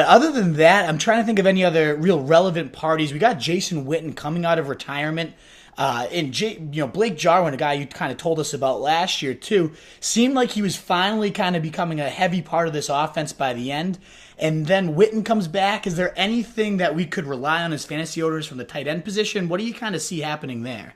Other than that, I'm trying to think of any other real relevant parties. We got Jason Witten coming out of retirement. Blake Jarwin, a guy you kind of told us about last year too, seemed like he was finally kind of becoming a heavy part of this offense by the end. And then Witten comes back. Is there anything that we could rely on as fantasy owners from the tight end position? What do you kind of see happening there?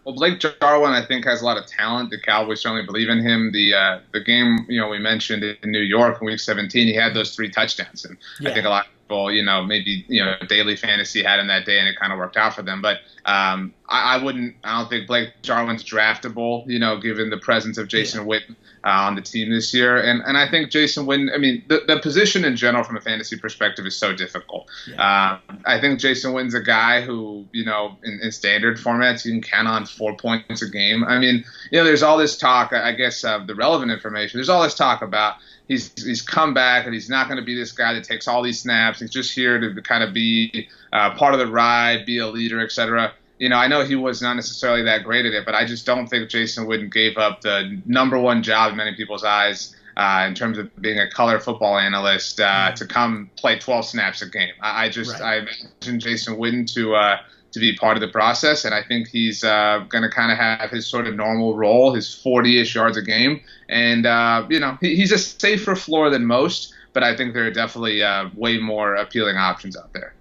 Well, Blake Jarwin, I think, has a lot of talent. The Cowboys certainly believe in him. The game, we mentioned in New York in Week 17, he had those 3 touchdowns, and Yeah. I think a lot of people, maybe daily fantasy had him that day, and it kind of worked out for them. But I don't think Blake Jarwin's draftable, given the presence of Jason Witten on the team this year, and I think Jason Witten. I mean, the position in general from a fantasy perspective is so difficult. Yeah. I think Jason Witten's a guy who, in standard formats, you can count on 4 points a game. I mean, there's all this talk. I guess the relevant information. There's all this talk about he's come back and he's not going to be this guy that takes all these snaps. He's just here to kind of be part of the ride, be a leader, etc. I know he was not necessarily that great at it, but I just don't think Jason Witten gave up the number one job in many people's eyes in terms of being a color football analyst to come play 12 snaps a game. I imagine Jason Witten to be part of the process, and I think he's going to kind of have his sort of normal role, his 40-ish yards a game, and he's a safer floor than most, but I think there are definitely way more appealing options out there.